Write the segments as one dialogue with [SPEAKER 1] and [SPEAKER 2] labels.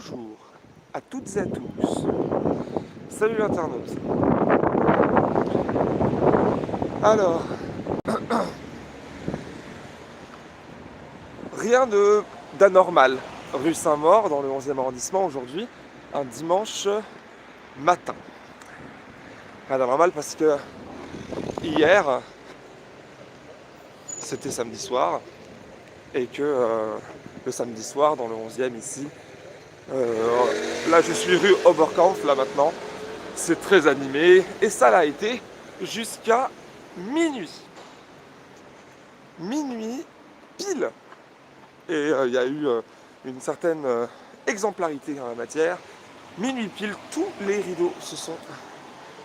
[SPEAKER 1] bonjour à toutes et à tous. Salut l'internaute. Alors, rien d'anormal. Rue Saint-Maur, dans le 11e arrondissement, aujourd'hui, un dimanche matin. Rien d'anormal parce que hier, c'était samedi soir, et que le samedi soir, dans le 11e ici, là je suis rue Oberkampf, là maintenant, c'est très animé, et ça l'a été jusqu'à minuit. Minuit pile. Et il y a eu une certaine exemplarité en la matière. Minuit pile, tous les rideaux se sont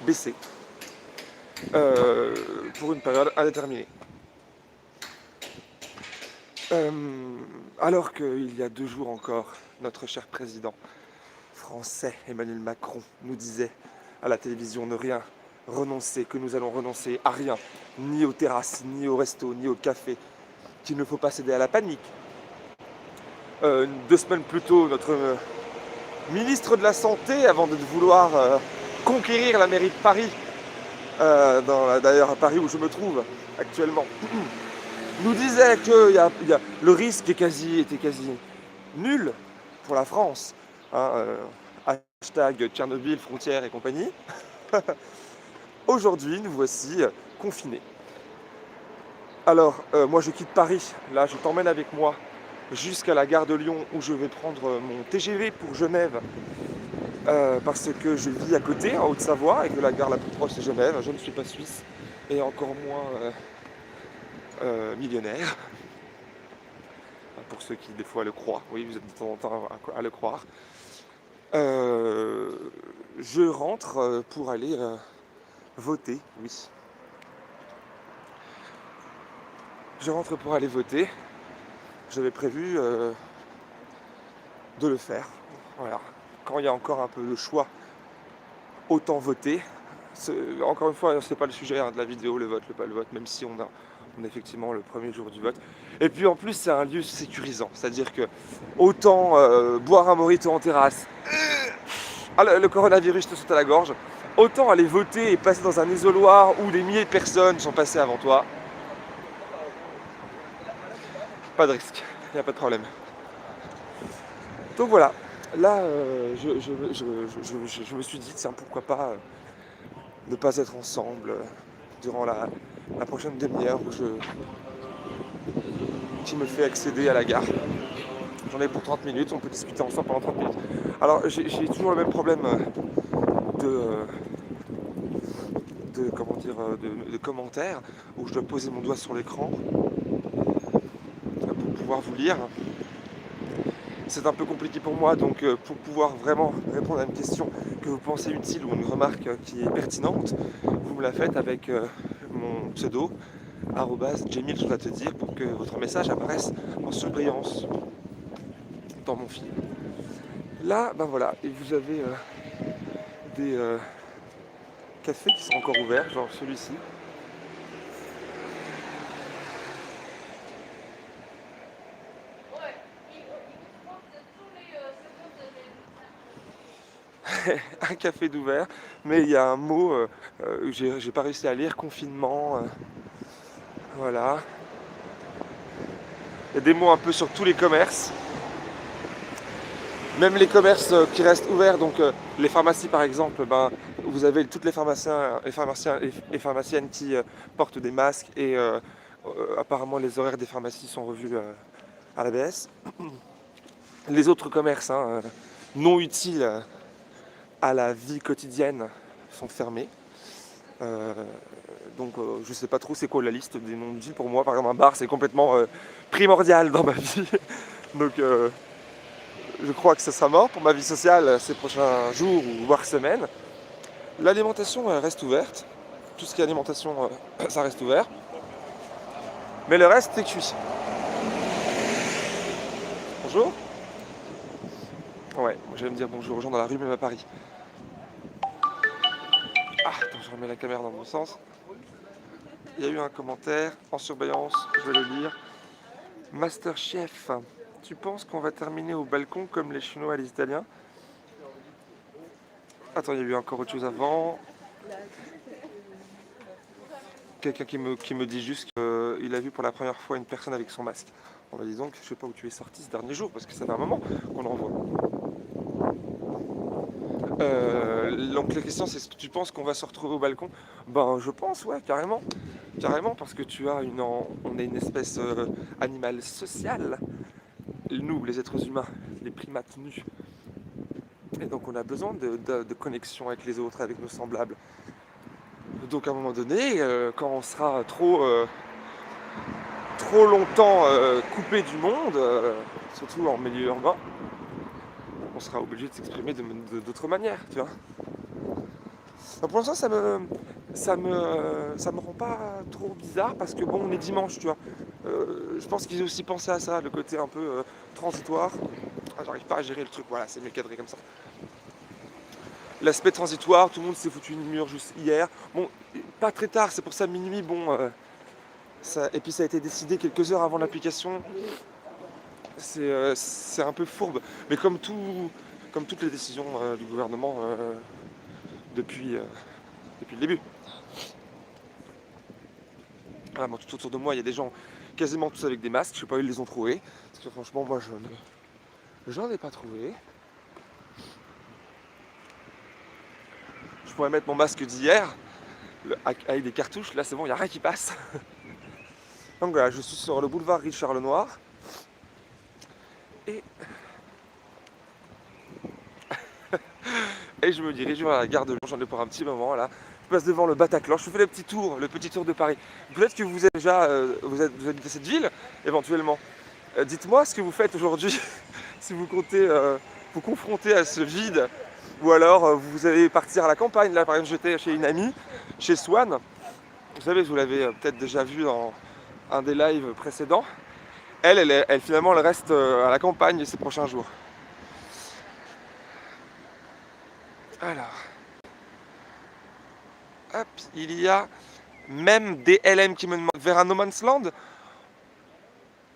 [SPEAKER 1] baissés pour une période indéterminée. Alors qu'il y a 2 jours encore, notre cher président français Emmanuel Macron nous disait à la télévision ne rien renoncer, que nous allons renoncer à rien, ni aux terrasses, ni au resto, ni au café, qu'il ne faut pas céder à la panique. 2 semaines plus tôt, notre ministre de la Santé, avant de vouloir conquérir la mairie de Paris, d'ailleurs à Paris où je me trouve actuellement, nous disait que le risque était quasi nul pour la France. Hein, hashtag Tchernobyl, frontières et compagnie. Aujourd'hui, nous voici confinés. Alors, moi je quitte Paris, là je t'emmène avec moi jusqu'à la gare de Lyon où je vais prendre mon TGV pour Genève parce que je vis à côté, en Haute-Savoie, et que la gare la plus proche c'est Genève. Je ne suis pas suisse et encore moins millionnaire, pour ceux qui des fois le croient. Oui, vous êtes de temps en temps à le croire. Je rentre pour aller voter, oui. Je rentre pour aller voter. J'avais prévu de le faire. Voilà. Quand il y a encore un peu de choix, autant voter. Encore une fois, c'est pas le sujet de la vidéo, le vote, le pas le vote, même si on a effectivement le premier jour du vote. Et puis en plus, c'est un lieu sécurisant. C'est-à-dire que autant boire un mojito en terrasse, le coronavirus te saute à la gorge, autant aller voter et passer dans un isoloir où des milliers de personnes sont passées avant toi. Pas de risque, il n'y a pas de problème. Donc voilà, là je me suis dit, tiens, pourquoi pas ne pas être ensemble durant la prochaine demi-heure qui me fait accéder à la gare. J'en ai pour 30 minutes, on peut discuter ensemble pendant 30 minutes. Alors j'ai toujours le même problème de commentaires où je dois poser mon doigt sur l'écran pour pouvoir vous lire. C'est un peu compliqué pour moi, donc pour pouvoir vraiment répondre à une question que vous pensez utile ou une remarque qui est pertinente, vous me la faites avec mon pseudo @Jamil, je dois te dire, pour que votre message apparaisse en surbrillance dans mon fil. Là, ben voilà, et vous avez des cafés qui sont encore ouverts, genre celui-ci. Un café d'ouvert, mais il y a un mot que j'ai pas réussi à lire, confinement, voilà. Il y a des mots un peu sur tous les commerces, même les commerces qui restent ouverts, donc les pharmacies par exemple, ben, vous avez toutes les pharmaciens et pharmaciennes qui portent des masques et apparemment les horaires des pharmacies sont revus à la baisse. Les autres commerces non utiles à la vie quotidienne sont fermés. Donc je sais pas trop c'est quoi la liste des non utiles pour moi. Par exemple un bar c'est complètement primordial dans ma vie. Donc je crois que ça sera mort pour ma vie sociale ces prochains jours ou voire semaines. L'alimentation reste ouverte. Tout ce qui est alimentation ça reste ouvert. Mais le reste c'est cuit. Bonjour. Ouais, j'allais me dire bonjour aux gens dans la rue même à Paris. Ah, attends, je remets la caméra dans le bon sens. Il y a eu un commentaire en surveillance, je vais le lire. Masterchef Tu penses qu'on va terminer au balcon comme les Chinois et les Italiens? Attends, il y a eu encore autre chose avant. Quelqu'un qui me dit juste qu'il a vu pour la première fois une personne avec son masque. On va dire donc, je sais pas où tu es sorti ce dernier jour, parce que ça fait un moment qu'on en voit. Donc la question c'est, est-ce que tu penses qu'on va se retrouver au balcon? Ben je pense, ouais, carrément. Carrément, parce que on est une espèce animale sociale. Nous, les êtres humains, les primates nus. Et donc on a besoin de connexion avec les autres, avec nos semblables. Donc à un moment donné, quand on sera trop longtemps coupé du monde, surtout en milieu urbain, on sera obligé de s'exprimer d'autres manières, tu vois. Donc pour l'instant, ça me rend pas trop bizarre parce que bon, on est dimanche, tu vois. Je pense qu'ils ont aussi pensé à ça, le côté un peu transitoire. Ah, j'arrive pas à gérer le truc, voilà, c'est mieux cadré comme ça. L'aspect transitoire, tout le monde s'est foutu une mur juste hier. Bon, pas très tard, c'est pour ça minuit, bon. Et puis ça a été décidé quelques heures avant l'application. C'est un peu fourbe. Mais comme toutes les décisions du gouvernement depuis, depuis le début. Ah, bon, tout autour de moi, il y a des gens quasiment tous avec des masques. Je sais pas où ils les ont trouvés. Parce que franchement, moi, j'en ai pas trouvé. Je pourrais mettre mon masque d'hier avec des cartouches. Là, c'est bon, il n'y a rien qui passe. Donc voilà, je suis sur le boulevard Richard Lenoir. Et, et je me dirige vers la gare de Lyon. J'en ai pour un petit moment là. Je passe devant le Bataclan. Je fais le petit tour de Paris. Peut-être que vous êtes déjà, vous habitez cette ville, éventuellement. Dites-moi ce que vous faites aujourd'hui, si vous comptez vous confronter à ce vide, ou alors vous allez partir à la campagne. Là, par exemple, j'étais chez une amie, chez Swan. Vous savez, vous l'avez peut-être déjà vu dans un des lives précédents. Elle finalement, elle reste à la campagne ces prochains jours. Alors, hop, il y a même des LM qui me demandent vers un No Man's Land.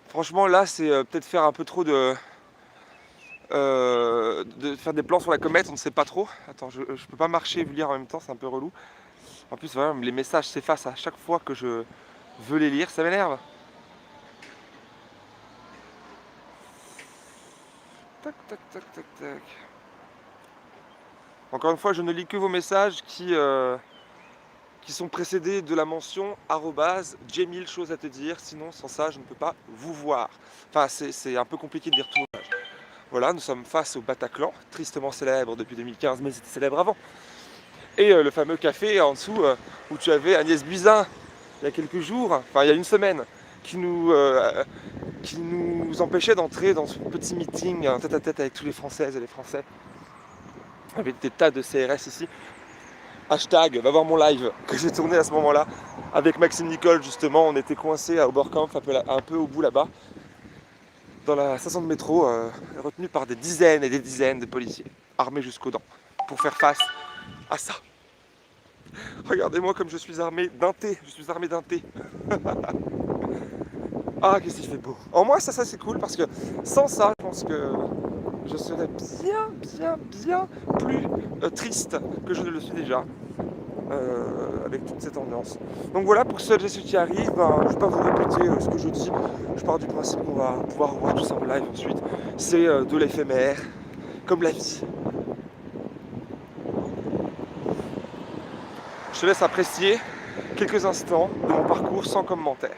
[SPEAKER 1] Franchement, là, c'est peut-être faire un peu trop de faire des plans sur la comète, on ne sait pas trop. Attends, je peux pas marcher et vous lire en même temps, c'est un peu relou. En plus, voilà, les messages s'effacent à chaque fois que je veux les lire, ça m'énerve. Tac, tac, tac, tac, tac. Encore une fois, je ne lis que vos messages qui sont précédés de la mention arrobase, j'ai mille choses à te dire, sinon sans ça, je ne peux pas vous voir. Enfin, c'est un peu compliqué de lire tout. Voilà, nous sommes face au Bataclan, tristement célèbre depuis 2015, mais c'était célèbre avant. Et le fameux café en dessous où tu avais Agnès Buzyn, il y a quelques jours, enfin il y a une semaine, qui nous empêchait d'entrer dans ce petit meeting tête à tête avec tous les Françaises et les Français. Il y avait des tas de CRS ici. Hashtag, va voir mon live que j'ai tourné à ce moment-là avec Maxime Nicole justement. On était coincés à Oberkampf, un peu au bout là-bas, dans la station de métro, retenus par des dizaines et des dizaines de policiers, armés jusqu'aux dents, pour faire face à ça. Regardez-moi comme je suis armé d'un thé, je suis armé d'un thé. Ah, qu'est-ce qu'il fait beau. En moi, ça c'est cool parce que sans ça, je pense que je serais bien plus triste que je ne le suis déjà. Avec toute cette ambiance. Donc voilà, pour celles et ceux qui arrivent, ben, je ne vais pas vous répéter ce que je dis. Je pars du principe qu'on va pouvoir revoir tout ça en live ensuite. C'est de l'éphémère, comme la vie. Je te laisse apprécier quelques instants de mon parcours sans commentaire.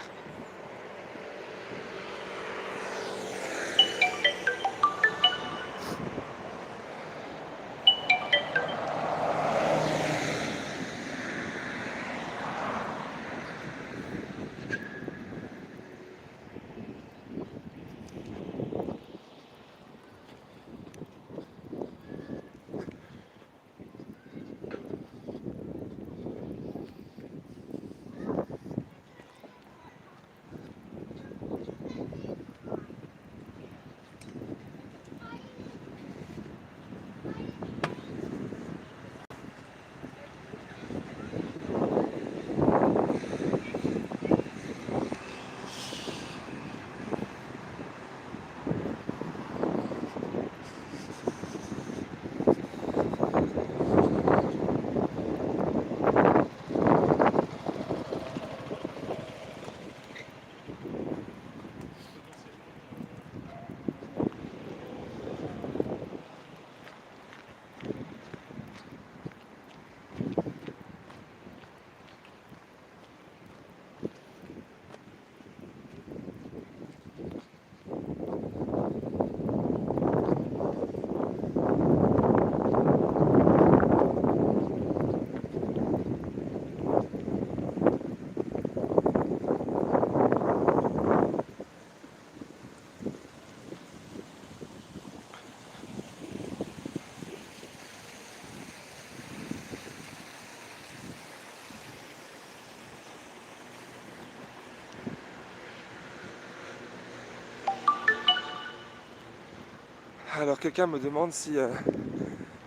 [SPEAKER 1] Alors quelqu'un me demande si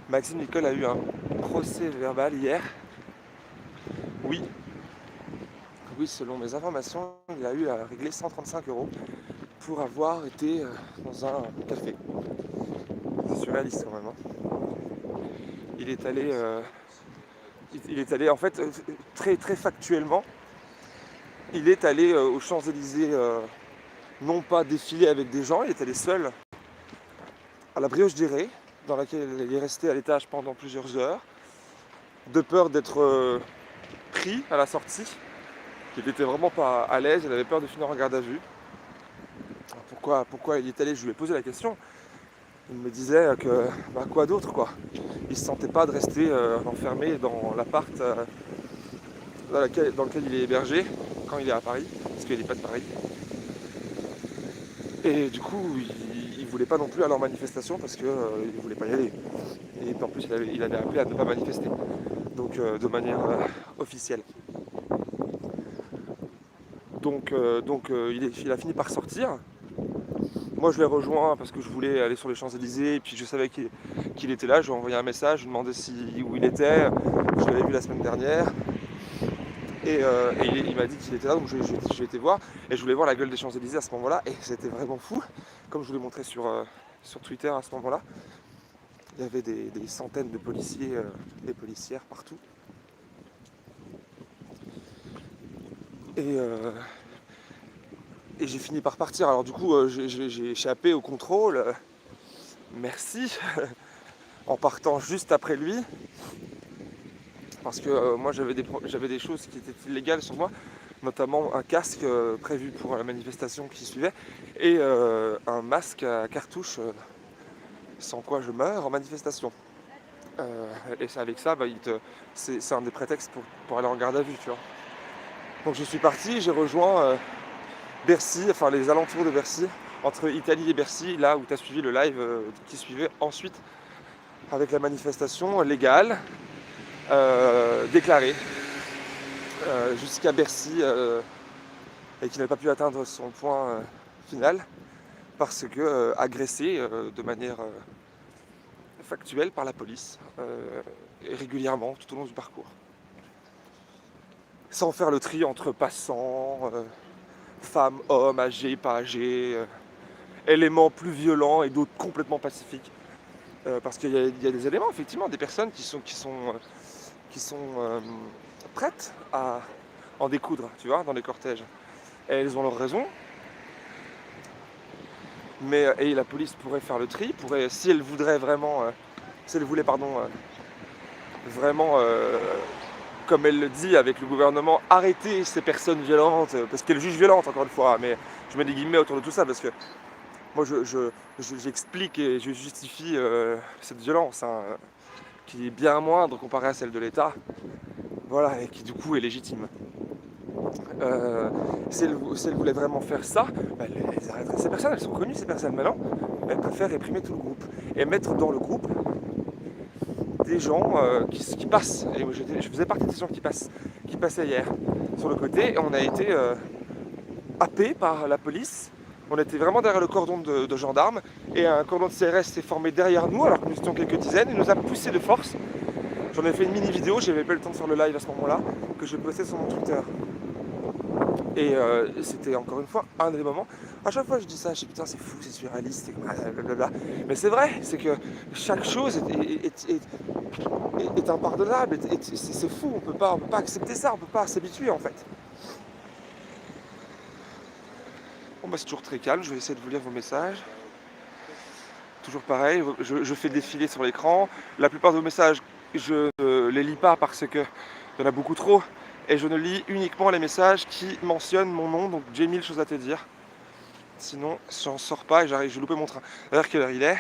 [SPEAKER 1] Maxime Nicole a eu un procès verbal hier. Oui, oui, selon mes informations, il a eu à régler 135 € pour avoir été dans un café. C'est surréaliste quand même. Hein. Il est allé, en fait, très, très factuellement, il est allé aux Champs-Élysées, non pas défiler avec des gens, il est allé seul à la Brioche Dorée, dans laquelle il est resté à l'étage pendant plusieurs heures, de peur d'être pris à la sortie. Il n'était vraiment pas à l'aise, il avait peur de finir en garde à vue. Pourquoi il y est allé? Je lui ai posé la question. Il me disait que, quoi d'autre quoi. Il se sentait pas de rester enfermé dans l'appart dans lequel il est hébergé quand il est à Paris, parce qu'il n'est pas de Paris. Et du coup, il voulait pas non plus aller en manifestation parce qu'il ne voulait pas y aller. Et en plus, il avait appelé à ne pas manifester, donc de manière officielle. Donc il a fini par sortir. Moi je l'ai rejoint parce que je voulais aller sur les Champs-Élysées et puis je savais qu'il était là. Je lui ai envoyé un message, je lui ai demandé où il était. Je l'avais vu la semaine dernière. Et il m'a dit qu'il était là, donc j'ai été voir. Et je voulais voir la gueule des Champs-Élysées à ce moment-là. Et c'était vraiment fou. Comme je vous l'ai montré sur Twitter à ce moment-là. Il y avait des centaines de policiers et policières partout. Et j'ai fini par partir. Alors du coup, j'ai échappé au contrôle. Merci. En partant juste après lui. Parce que moi j'avais des choses qui étaient illégales sur moi, notamment un casque prévu pour la manifestation qui suivait et un masque à cartouche sans quoi je meurs en manifestation. Et avec ça, c'est un des prétextes pour aller en garde à vue, tu vois. Donc je suis parti, j'ai rejoint Bercy, enfin les alentours de Bercy, entre Italie et Bercy, là où tu as suivi le live qui suivait ensuite avec la manifestation légale. Déclaré jusqu'à Bercy et qui n'a pas pu atteindre son point final parce que agressé de manière factuelle par la police et régulièrement tout au long du parcours. Sans faire le tri entre passants, femmes, hommes, âgés, pas âgés, éléments plus violents et d'autres complètement pacifiques. Parce qu'il y a des éléments, effectivement, des personnes qui sont prêtes à en découdre, tu vois, dans les cortèges. Et elles ont leurs raisons. Et la police pourrait faire le tri, si elle voulait vraiment, vraiment, comme elle le dit avec le gouvernement, arrêter ces personnes violentes, parce qu'elle juge violente encore une fois, mais je mets des guillemets autour de tout ça parce que moi j'explique et je justifie cette violence, hein, qui est bien moindre comparée à celle de l'État, voilà, et qui du coup est légitime. Si elle voulait vraiment faire ça, elles arrêteraient ces personnes, elles sont connues ces personnes maintenant, elles préfèrent réprimer tout le groupe et mettre dans le groupe des gens qui passent. Et je faisais partie des gens qui passaient hier sur le côté et on a été happés par la police. On était vraiment derrière le cordon de gendarmes et un cordon de CRS s'est formé derrière nous alors que nous étions quelques dizaines et nous a poussés de force. J'en ai fait une mini vidéo, j'avais pas eu le temps de faire le live à ce moment-là, que je postais sur mon Twitter. Et c'était encore une fois un des moments. À chaque fois je dis ça, je dis putain c'est fou, c'est surréaliste, blablabla. Mais c'est vrai, c'est que chaque chose est impardonnable, c'est fou, on peut pas accepter ça, on peut pas s'habituer en fait. Bon bah c'est toujours très calme, je vais essayer de vous lire vos messages. Toujours pareil, je fais défiler sur l'écran. La plupart de vos messages, je ne les lis pas parce que il y en a beaucoup trop. Et je ne lis uniquement les messages qui mentionnent mon nom, donc j'ai 1000 choses à te dire. Sinon, j'en sors pas et j'ai loupé mon train. D'ailleurs, quelle heure il est?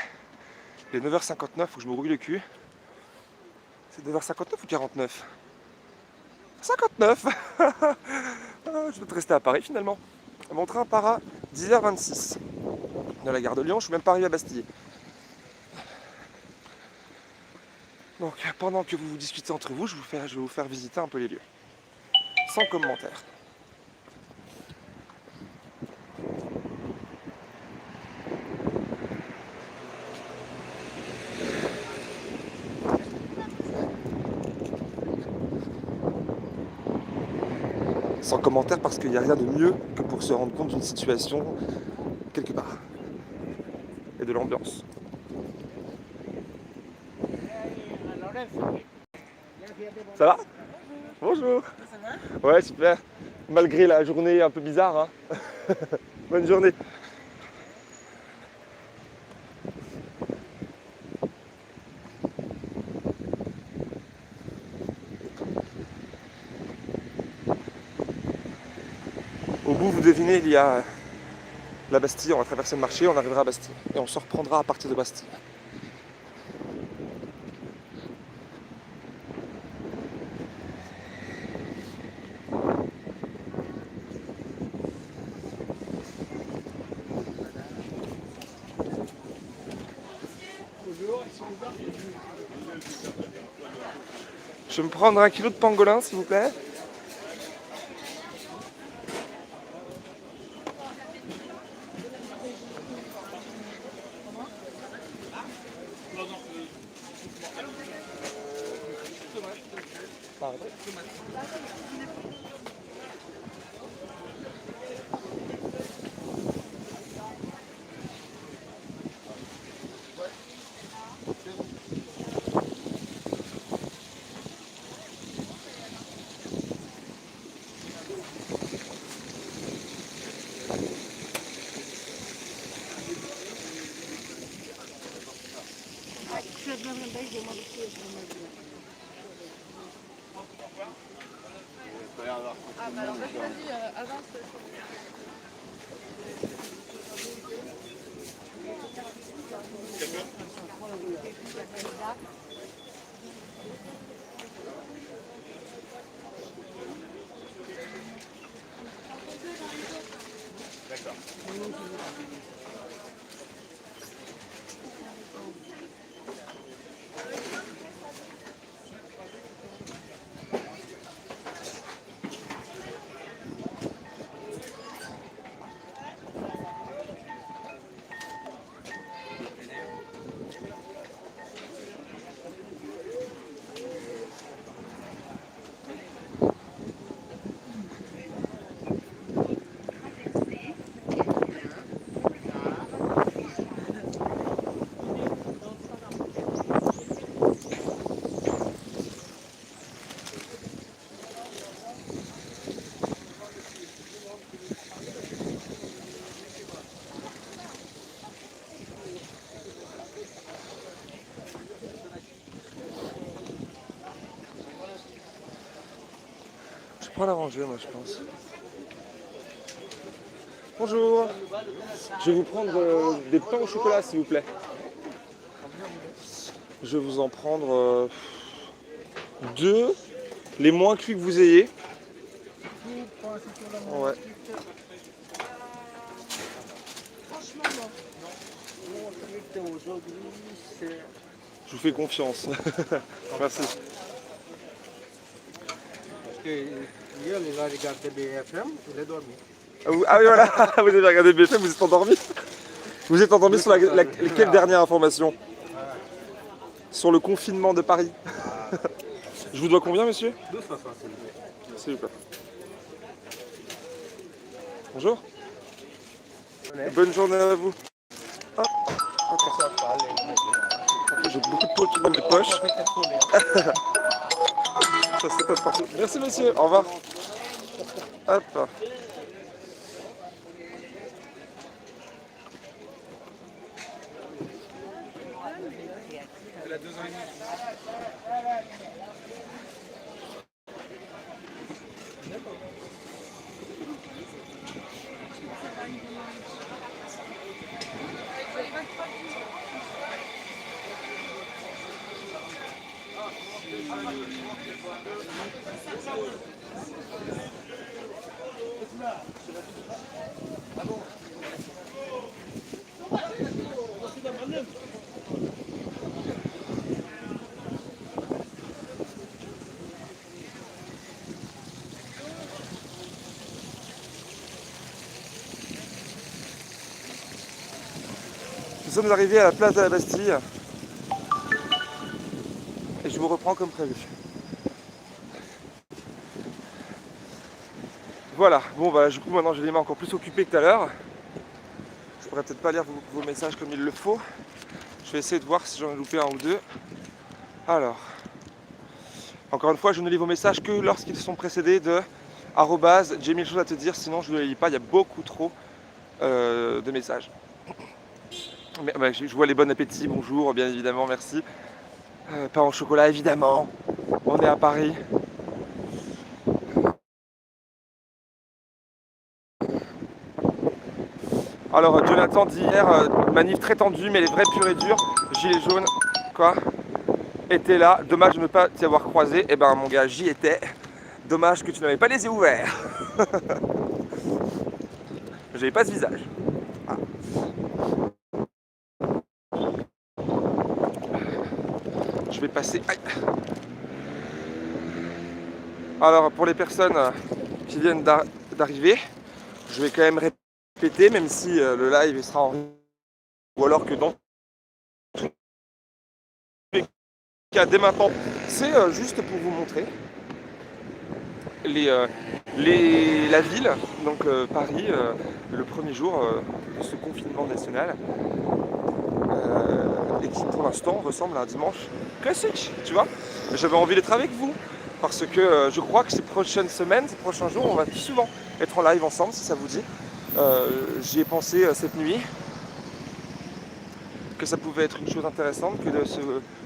[SPEAKER 1] Il est 9h59, faut que je me brouille le cul. C'est 9h59 ou 49? 59. Je vais te rester à Paris finalement. Mon train part à 10h26 de la gare de Lyon, je suis même pas arrivé à Bastille. Donc pendant que vous discutez entre vous, je vais vous faire visiter un peu les lieux. Sans commentaire. sans commentaire parce qu'il n'y a rien de mieux que pour se rendre compte d'une situation quelque part et de l'ambiance. Ça va? Bonjour.
[SPEAKER 2] Ça va?
[SPEAKER 1] Ouais, super. Malgré la journée un peu bizarre, hein. Bonne journée. Au bout, vous devinez, il y a la Bastille. On va traverser le marché, on arrivera à Bastille. Et on se reprendra à partir de Bastille. Je vais me prendre 1 kilo de pangolin, s'il vous plaît. Pardon.
[SPEAKER 2] Ah bah alors vas-y, avance. Je prends la rangée, moi, je pense. Bonjour. Je vais vous prendre des pains au chocolat, s'il vous plaît. Je vais vous en prendre 2, les moins cuits que vous ayez. Ouais. Franchement, aujourd'hui, c'est...
[SPEAKER 1] Je vous fais confiance. Merci.
[SPEAKER 2] Parce que hier, il a regardé BFM, il est dormi.
[SPEAKER 1] Ah oui, voilà, vous avez regardé BFM, vous êtes endormi. Vous êtes endormi sur quelle dernière information? Sur le confinement de Paris. Je vous dois combien, monsieur?
[SPEAKER 2] 2,60
[SPEAKER 1] S'il vous plaît. Bonjour. Bonne journée à vous. Ah, j'ai beaucoup de peau qui dans mes poches. Ça se passe partout. Merci, monsieur. Au revoir. Hop. Elle a 2 ans et demi. Nous sommes arrivés à la place de la Bastille et je vous reprends comme prévu. Voilà, bon bah du coup maintenant j'ai les mains encore plus occupées que tout à l'heure. Je pourrais peut-être pas lire vos messages comme il le faut. Je vais essayer de voir si j'en ai loupé un ou deux. Alors, encore une fois, je ne lis vos messages que lorsqu'ils sont précédés de arrobase, j'ai mille choses à te dire, sinon je ne les lis pas, il y a beaucoup trop de messages. Mais, bah, je vois les bon appétit, bonjour, bien évidemment, merci. Pain au chocolat, évidemment. On est à Paris. Alors, Jonathan dit hier, manif très tendue, mais les vrais purs et durs, gilets jaunes, quoi, étaient là. Dommage de ne pas t'y avoir croisé. Eh ben, mon gars, j'y étais. Dommage que tu n'avais pas les yeux ouverts. J'avais pas ce visage. Ah. Je vais passer. Aïe. Alors, pour les personnes qui viennent d'arriver, je vais quand même répéter, même si le live sera en ou alors que dans tous les cas dès maintenant, c'est juste pour vous montrer la ville, donc Paris, le premier jour de ce confinement national, et qui pour l'instant ressemble à un dimanche classique, tu vois. J'avais envie d'être avec vous, parce que je crois que ces prochaines semaines, ces prochains jours, on va plus souvent être en live ensemble, si ça vous dit. J'y ai pensé cette nuit, que ça pouvait être une chose intéressante que de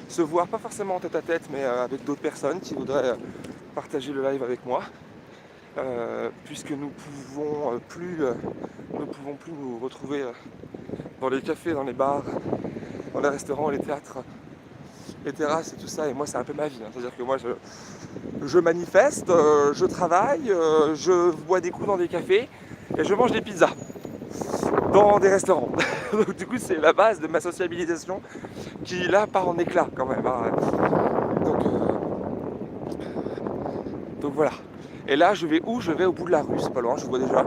[SPEAKER 1] se voir, pas forcément en tête à tête, mais avec d'autres personnes qui voudraient partager le live avec moi, puisque nous pouvons plus nous retrouver dans les cafés, dans les bars, dans les restaurants, les théâtres, les terrasses et tout ça. Et moi, c'est un peu ma vie, hein. C'est-à-dire que moi, je manifeste, je travaille, je bois des coups dans des cafés et je mange des pizzas dans des restaurants. Donc du coup, c'est la base de ma sociabilisation qui là part en éclat quand même, hein. Donc voilà. Et là, je vais où? Je vais au bout de la rue, c'est pas loin, je vois déjà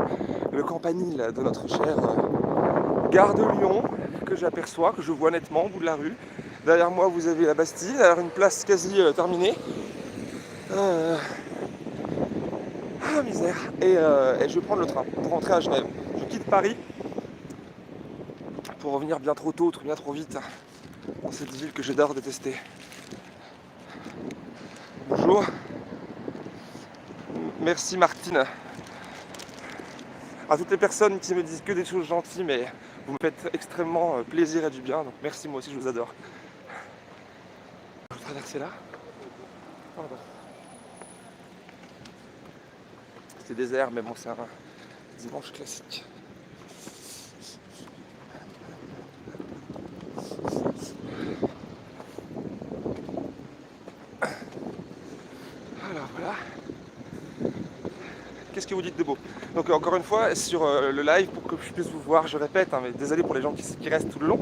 [SPEAKER 1] le campanile de notre chère gare de Lyon que j'aperçois, que je vois nettement au bout de la rue. Derrière moi, vous avez la Bastille, derrière une place quasi terminée. Ah, misère. Et je vais prendre le train pour rentrer à Genève. Je quitte Paris pour revenir bien trop tôt, bien trop vite dans cette ville que j'adore détester. Bonjour. Merci Martine. À toutes les personnes qui me disent que des choses gentilles, mais vous me faites extrêmement plaisir et du bien, donc merci, moi aussi je vous adore. Je vais traverser là. Oh, bah. C'est désert, mais bon, c'est un dimanche classique. Alors voilà. Qu'est-ce que vous dites de beau? Donc encore une fois, sur le live, pour que je puisse vous voir, je répète, hein, mais désolé pour les gens qui restent tout le long,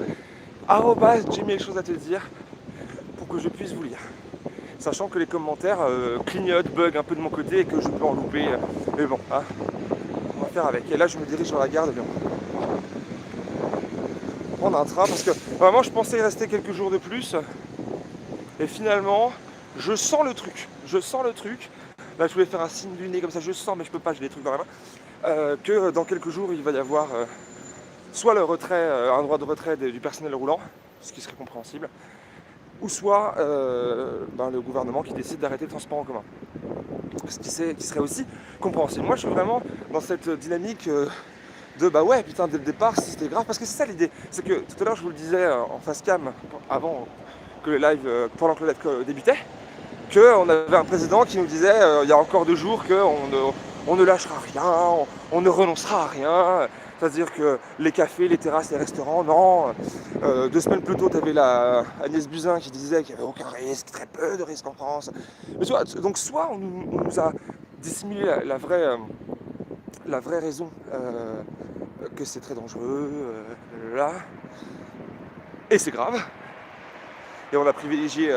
[SPEAKER 1] arrobase, j'ai mille choses à te dire pour que je puisse vous lire. Sachant que les commentaires clignotent, bug un peu de mon côté et que je peux en louper. Mais bon, hein, on va faire avec. Et là, je me dirige vers la gare de Lyon. Prendre un train parce que vraiment, je pensais y rester quelques jours de plus. Et finalement, je sens le truc. Je sens le truc. Là, je voulais faire un signe du nez comme ça, je sens, mais je peux pas, j'ai des trucs dans la main. Que dans quelques jours, il va y avoir soit le retrait, un droit de retrait du personnel roulant, ce qui serait compréhensible, ou soit le gouvernement qui décide d'arrêter le transport en commun. Ce qui serait aussi compréhensible. Moi, je suis vraiment dans cette dynamique de bah ouais, putain, dès le départ, si c'était grave, parce que c'est ça l'idée. C'est que tout à l'heure, je vous le disais en face cam, avant que le live, pendant que le live débutait, qu'on avait un président qui nous disait il y a encore 2 jours qu'on ne lâchera rien, on ne renoncera à rien. C'est-à-dire que les cafés, les terrasses, les restaurants, non. 2 semaines plus tôt, tu avais Agnès Buzyn qui disait qu'il n'y avait aucun risque, très peu de risques en France. Mais tu vois, donc soit on nous a dissimulé la vraie raison que c'est très dangereux, là, et c'est grave. Et on a privilégié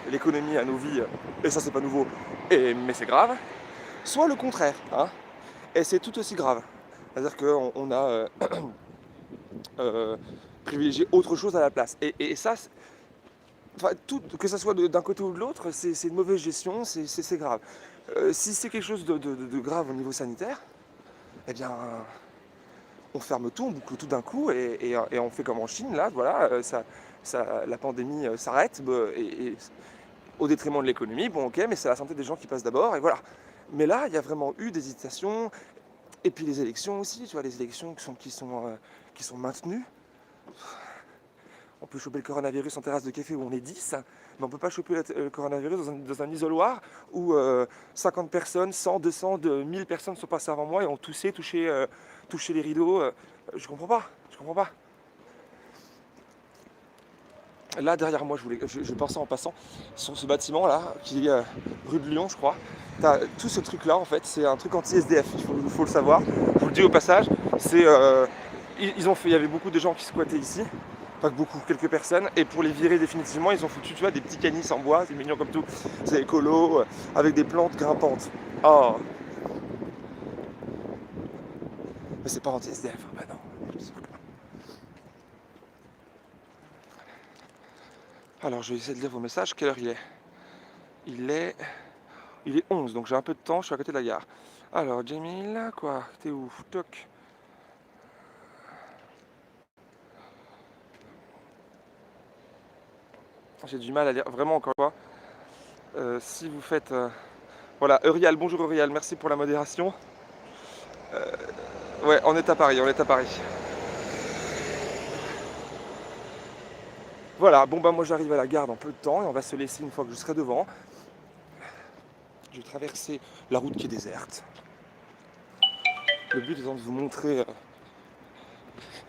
[SPEAKER 1] l'économie à nos vies, et ça c'est pas nouveau, mais c'est grave. Soit le contraire, hein, et c'est tout aussi grave. C'est-à-dire qu'on a privilégié autre chose à la place. Et ça, tout, que ça soit d'un côté ou de l'autre, c'est une mauvaise gestion, c'est grave. Si c'est quelque chose de grave au niveau sanitaire, eh bien, on ferme tout, on boucle tout d'un coup et on fait comme en Chine, là, voilà, la pandémie s'arrête et au détriment de l'économie, bon ok, mais c'est la santé des gens qui passe d'abord, et voilà. Mais là, il y a vraiment eu des hésitations, et puis les élections aussi, tu vois, les élections qui sont maintenues. On peut choper le coronavirus en terrasse de café où on est 10, mais on ne peut pas choper le coronavirus dans un isoloir où 50 personnes, 100, 200, 1000 personnes sont passées avant moi et ont touché les rideaux. Je comprends pas, je comprends pas. Là, derrière moi, je pensais en passant, sur ce bâtiment-là, qui est rue de Lyon, je crois, t'as tout ce truc-là, en fait, c'est un truc anti-SDF, il faut le savoir. Je vous le dis au passage, il y avait beaucoup de gens qui squattaient ici, pas que beaucoup, quelques personnes, et pour les virer définitivement, ils ont foutu, tu vois, des petits canis en bois, c'est mignon comme tout, c'est écolo, avec des plantes grimpantes. Oh. Mais c'est pas anti-SDF, bah non. Alors, je vais essayer de lire vos messages. Quelle heure il est ? Il est 11, donc j'ai un peu de temps, je suis à côté de la gare. Alors, Jamil, quoi ? T'es où ? Toc. J'ai du mal à lire, vraiment encore une fois. Si vous faites... Voilà, Eurial, bonjour Eurial, merci pour la modération. Ouais, on est à Paris, on est à Paris. Voilà, bon bah moi j'arrive à la gare dans peu de temps et on va se laisser une fois que je serai devant. Je vais traverser la route qui est déserte. Le but étant de vous montrer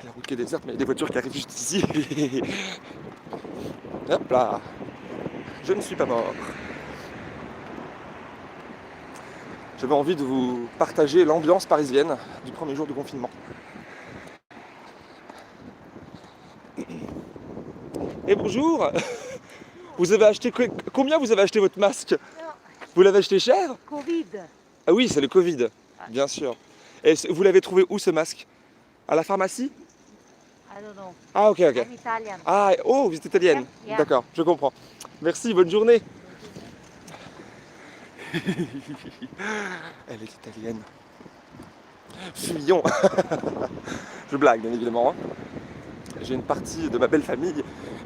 [SPEAKER 1] la route qui est déserte, mais il y a des voitures qui arrivent juste ici. Hop là, je ne suis pas mort. J'avais envie de vous partager l'ambiance parisienne du premier jour de confinement. Et bonjour. Vous avez acheté combien vous avez acheté votre masque? Vous l'avez acheté cher?
[SPEAKER 3] Covid.
[SPEAKER 1] Ah oui, c'est le Covid, bien sûr. Et vous l'avez trouvé où ce masque? À la pharmacie?
[SPEAKER 3] I don't know.
[SPEAKER 1] Ah ok.
[SPEAKER 3] I'm Italian.
[SPEAKER 1] Ah oh, vous êtes italienne.
[SPEAKER 3] Yeah.
[SPEAKER 1] D'accord, je comprends. Merci, bonne journée. Elle est italienne. Fuyons. Je blague bien évidemment. J'ai une partie de ma belle famille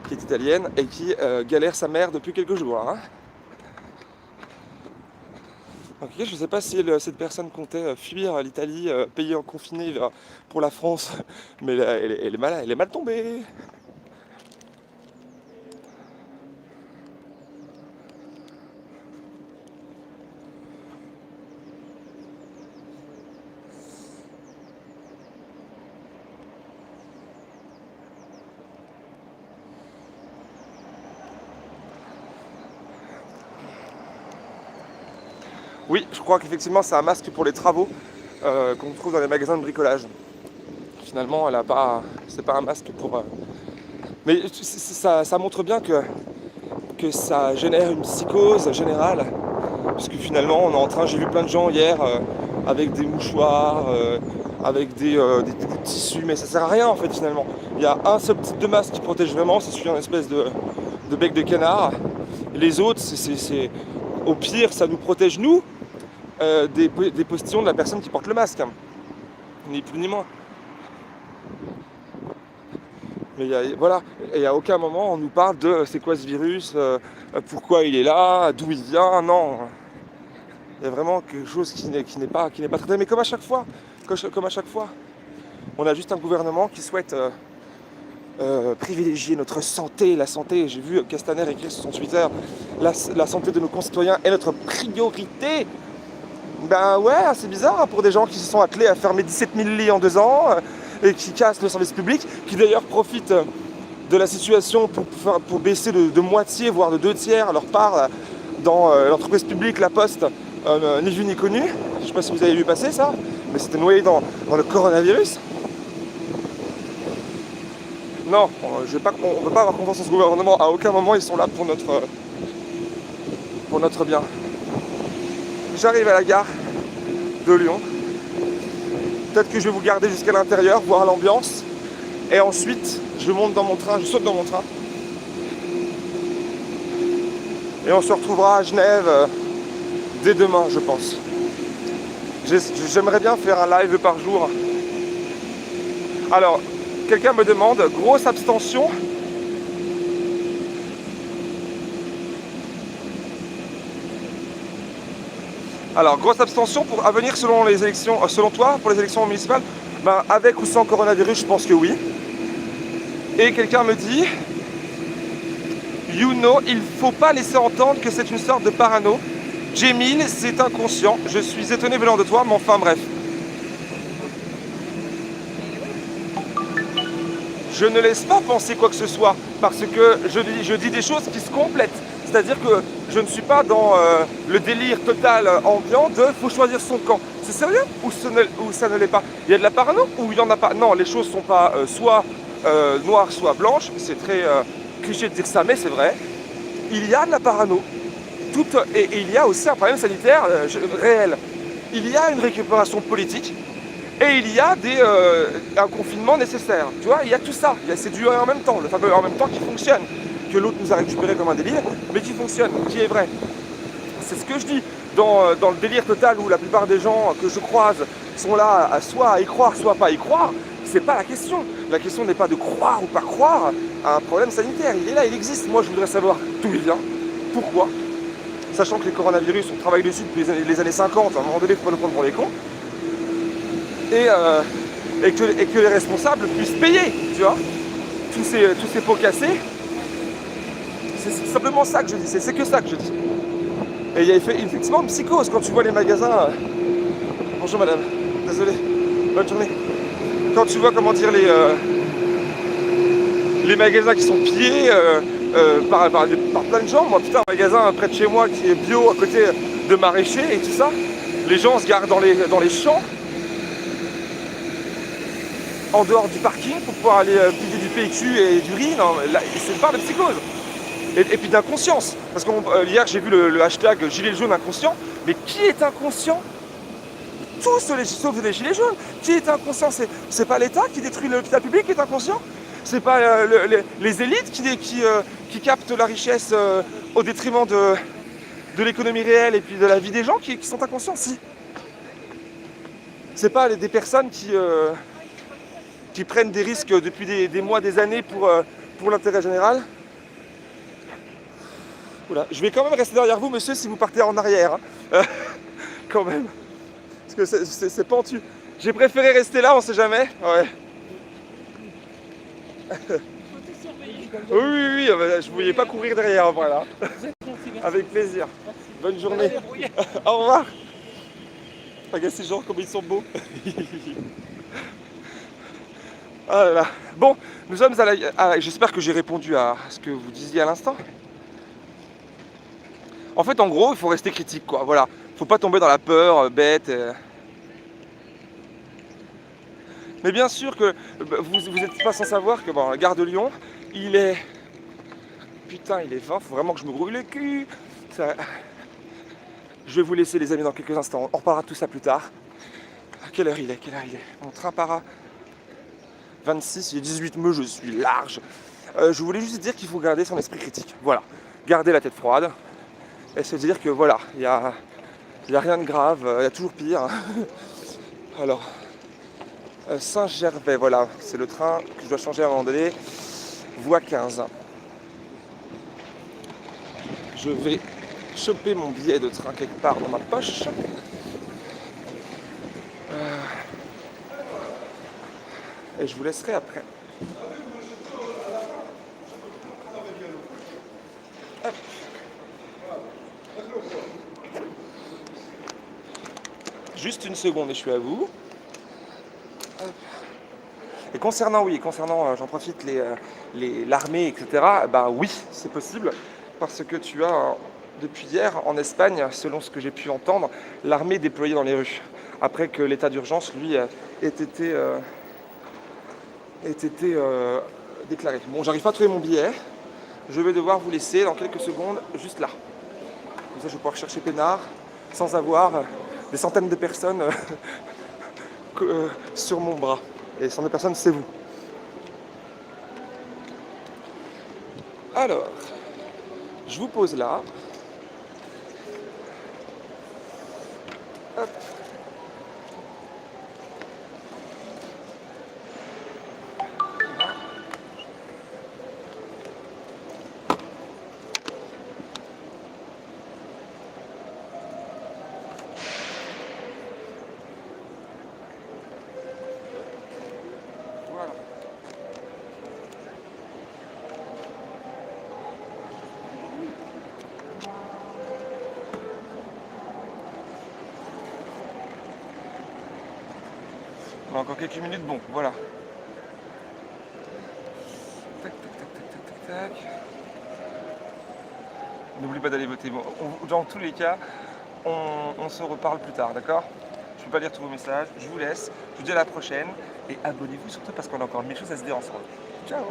[SPEAKER 1] qui est italienne et qui galère sa mère depuis quelques jours. Hein. Donc, je ne sais pas si cette personne comptait fuir l'Italie, pays en confiné pour la France, mais elle est mal tombée. Oui, je crois qu'effectivement c'est un masque pour les travaux qu'on trouve dans les magasins de bricolage. Finalement, c'est pas un masque pour... Mais ça montre bien que ça génère une psychose générale. Puisque finalement, j'ai vu plein de gens hier avec des mouchoirs, avec des bouts de tissu, mais ça sert à rien en fait finalement. Il y a un seul type de masque qui protège vraiment, c'est celui en espèce de bec de canard. Les autres, au pire, ça nous protège nous des postillons de la personne qui porte le masque. Ni plus ni moins. Mais voilà, et à aucun moment on nous parle de c'est quoi ce virus, pourquoi il est là, d'où il vient, non. Il y a vraiment quelque chose qui n'est pas traité, mais comme à chaque fois, on a juste un gouvernement qui souhaite privilégier notre santé, la santé. J'ai vu Castaner écrire sur son Twitter, la santé de nos concitoyens est notre priorité. Ben ouais, c'est bizarre pour des gens qui se sont attelés à fermer 17 000 lits en 2 ans et qui cassent le service public, qui d'ailleurs profitent de la situation pour baisser de moitié, voire de 2 tiers leur part dans l'entreprise publique La Poste, ni vu ni connu. Je ne sais pas si vous avez vu passer ça, mais c'était noyé dans le coronavirus. Non, on ne peut pas avoir confiance en ce gouvernement. À aucun moment ils sont là pour notre bien. J'arrive à la gare de Lyon. Peut-être que je vais vous garder jusqu'à l'intérieur, voir l'ambiance. Et ensuite, je saute dans mon train. Et on se retrouvera à Genève dès demain, je pense. J'aimerais bien faire un live par jour. Alors, quelqu'un me demande, grosse abstention. Alors, grosse abstention à venir selon les élections, selon toi, pour les élections municipales, ben, avec ou sans coronavirus, je pense que oui. Et quelqu'un me dit, you know, il faut pas laisser entendre que c'est une sorte de parano. Jamil, c'est inconscient. Je suis étonné venant de toi, mais enfin bref. Je ne laisse pas penser quoi que ce soit, parce que je dis des choses qui se complètent. C'est-à-dire que je ne suis pas dans le délire total ambiant de faut choisir son camp. C'est sérieux ou ça ne l'est pas? Il y a de la parano ou il n'y en a pas? Non, les choses ne sont pas soit noires, soit blanches. C'est très cliché de dire ça, mais c'est vrai. Il y a de la parano. Et il y a aussi un problème sanitaire réel. Il y a une récupération politique. Et il y a un confinement nécessaire. Tu vois, il y a tout ça. C'est du en même temps, le fameux en même temps qui fonctionne. Que l'autre nous a récupéré comme un délire, mais qui fonctionne, qui est vrai. C'est ce que je dis. Dans le délire total où la plupart des gens que je croise sont là soit à y croire, soit pas à y croire, c'est pas la question. La question n'est pas de croire ou pas croire à un problème sanitaire. Il est là, il existe. Moi, je voudrais savoir d'où il vient, pourquoi. Sachant que les coronavirus, on travaille dessus depuis les années 50, à un moment donné, il faut pas nous prendre pour les cons. Et que les responsables puissent payer, tu vois, tous ces pots cassés. C'est simplement ça que je dis, c'est que ça que je dis. Et il y a effectivement une psychose quand tu vois les magasins. Bonjour madame, désolé, bonne journée. Quand tu vois, comment dire, les magasins qui sont pillés par plein de gens. Moi, putain, un magasin près de chez moi qui est bio à côté de maraîchers et tout ça. Les gens se garent dans les champs, en dehors du parking, pour pouvoir aller piquer du PQ et du riz. Non, là, c'est une part de psychose. Et puis d'inconscience. Parce que hier, j'ai vu le hashtag gilet jaune inconscient. Mais qui est inconscient? Tous sauf les gilets jaunes. Qui est inconscient? C'est pas l'État qui détruit l'hôpital public qui est inconscient? C'est pas les élites qui captent la richesse au détriment de l'économie réelle et puis de la vie des gens qui sont inconscients? Si. C'est pas des personnes qui prennent des risques depuis des mois, des années pour l'intérêt général. Oula, je vais quand même rester derrière vous, monsieur, si vous partez en arrière. Hein. Quand même. Parce que c'est pentu. J'ai préféré rester là, on sait jamais. Ouais. Oui, je ne voulais pas courir derrière, voilà. Avec plaisir. Bonne journée. Au revoir. Regarde ces gens, comme ils sont beaux. Ah là là. Bon, nous sommes j'espère que j'ai répondu à ce que vous disiez à l'instant. En fait, en gros, il faut rester critique, quoi. Voilà. Faut pas tomber dans la peur bête. Mais bien sûr que vous n'êtes pas sans savoir que la gare de Lyon, il est 20, faut vraiment que je me grouille le cul. Je vais vous laisser, les amis, dans quelques instants. On reparlera de tout ça plus tard. À quelle heure il est? Mon train part à 26, il est 18 mai, je suis large. Je voulais juste dire qu'il faut garder son esprit critique. Voilà. Garder la tête froide. Et se dire que voilà, il y a rien de grave, il y a toujours pire. Alors, Saint-Gervais, voilà, c'est le train que je dois changer à un moment donné. Voie 15. Je vais choper mon billet de train quelque part dans ma poche. Et je vous laisserai après. Hop. Juste une seconde et je suis à vous. Hop. Et concernant, j'en profite, l'armée, etc., bah oui, c'est possible, parce que tu as, depuis hier, en Espagne, selon ce que j'ai pu entendre, l'armée déployée dans les rues, après que l'état d'urgence, lui, ait été déclaré. Bon, j'arrive pas à trouver mon billet, je vais devoir vous laisser dans quelques secondes, juste là. Comme ça, je vais pouvoir chercher peinard, sans avoir des centaines de personnes sur mon bras. Et 100 personnes, c'est vous. Alors, je vous pose là. Hop. encore quelques minutes, bon, voilà. Tac, tac, tac, tac, tac, tac, tac. N'oublie pas d'aller voter. Bon, dans tous les cas, on se reparle plus tard, d'accord? Je ne peux pas lire tous vos messages, je vous laisse, je vous dis à la prochaine et abonnez-vous surtout parce qu'on a encore 1000 choses à se dire ensemble. Ciao!